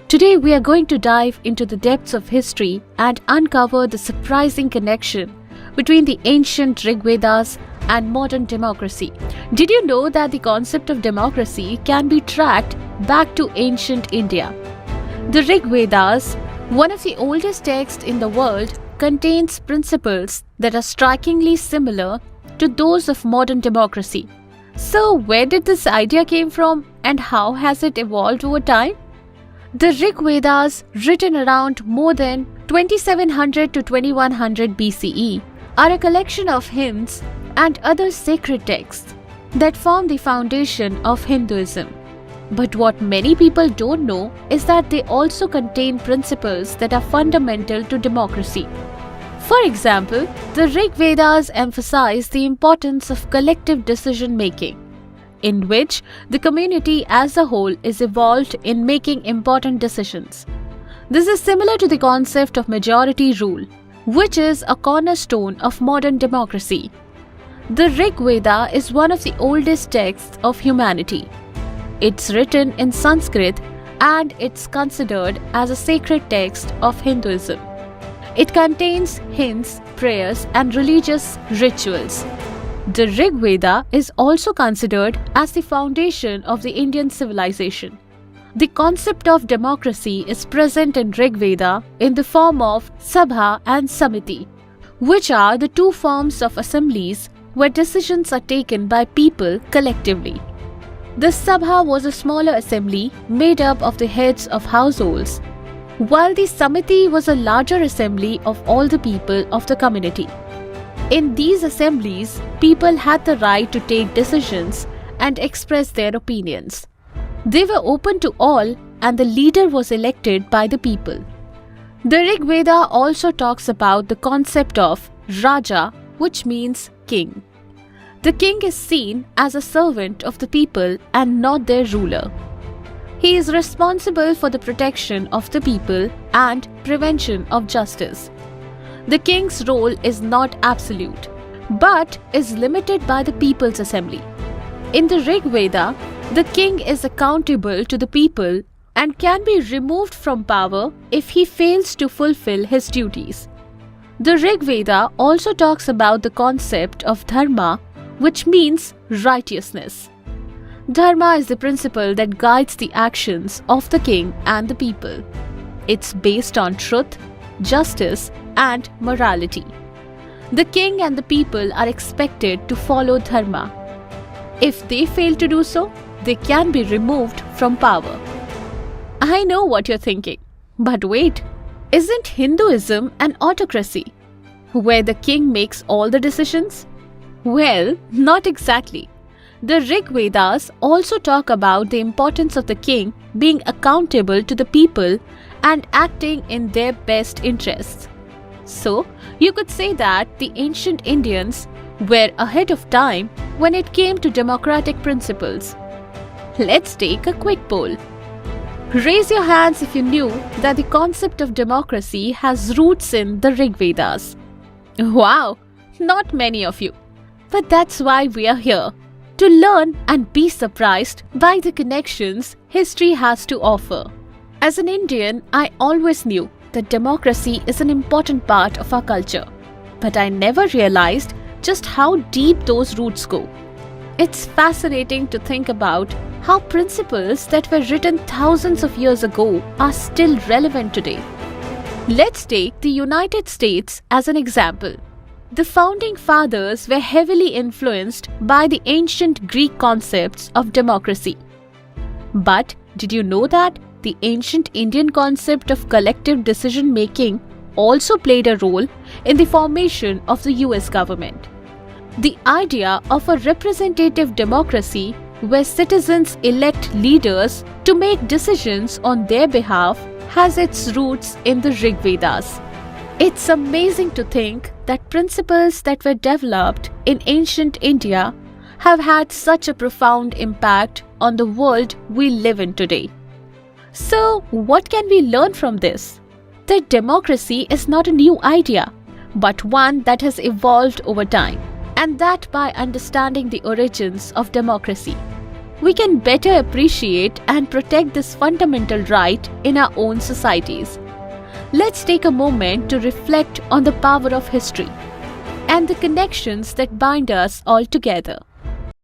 Today we are going to dive into the depths of history and uncover the surprising connection between the ancient Rig Vedas and modern democracy. Did you know that the concept of democracy can be tracked back to ancient India? The Rig Vedas, one of the oldest texts in the world, contains principles that are strikingly similar to those of modern democracy. So, where did this idea came from and how has it evolved over time? The Rig Vedas, written around more than 2700 to 2100 BCE, are a collection of hymns and other sacred texts that form the foundation of Hinduism. But what many people don't know is that they also contain principles that are fundamental to democracy. For example, the Rig Vedas emphasize the importance of collective decision-making, in which the community as a whole is involved in making important decisions. This is similar to the concept of majority rule, which is a cornerstone of modern democracy. The Rig Veda is one of the oldest texts of humanity. It's written in Sanskrit and it's considered as a sacred text of Hinduism. It contains hymns, prayers, and religious rituals. The Rig Veda is also considered as the foundation of the Indian civilization. The concept of democracy is present in Rig Veda in the form of Sabha and Samiti, which are the two forms of assemblies where decisions are taken by people collectively. The Sabha was a smaller assembly made up of the heads of households, while the Samiti was a larger assembly of all the people of the community. In these assemblies, people had the right to take decisions and express their opinions. They were open to all and the leader was elected by the people. The Rig Veda also talks about the concept of Raja, which means king. The king is seen as a servant of the people and not their ruler. He is responsible for the protection of the people and prevention of justice. The king's role is not absolute, but is limited by the people's assembly. In the Rig Veda, the king is accountable to the people and can be removed from power if he fails to fulfill his duties. The Rig Veda also talks about the concept of dharma, which means righteousness. Dharma is the principle that guides the actions of the king and the people. It's based on truth, justice, and morality. The king and the people are expected to follow dharma. If they fail to do so, they can be removed from power. I know what you're thinking, but wait, isn't Hinduism an autocracy, where the king makes all the decisions? Well, not exactly. The Rig Vedas also talk about the importance of the king being accountable to the people and acting in their best interests. So, you could say that the ancient Indians were ahead of time when it came to democratic principles. Let's take a quick poll. Raise your hands if you knew that the concept of democracy has roots in the Rig Vedas. Wow, not many of you. But that's why we are here, to learn and be surprised by the connections history has to offer. As an Indian, I always knew that democracy is an important part of our culture, but I never realized just how deep those roots go. It's fascinating to think about how principles that were written thousands of years ago are still relevant today. Let's take the United States as an example. The founding fathers were heavily influenced by the ancient Greek concepts of democracy. But did you know that the ancient Indian concept of collective decision-making also played a role in the formation of the US government? The idea of a representative democracy where citizens elect leaders to make decisions on their behalf has its roots in the Rig Vedas. It's amazing to think that principles that were developed in ancient India have had such a profound impact on the world we live in today. So, what can we learn from this? That democracy is not a new idea, but one that has evolved over time, and that by understanding the origins of democracy, we can better appreciate and protect this fundamental right in our own societies. Let's take a moment to reflect on the power of history and the connections that bind us all together.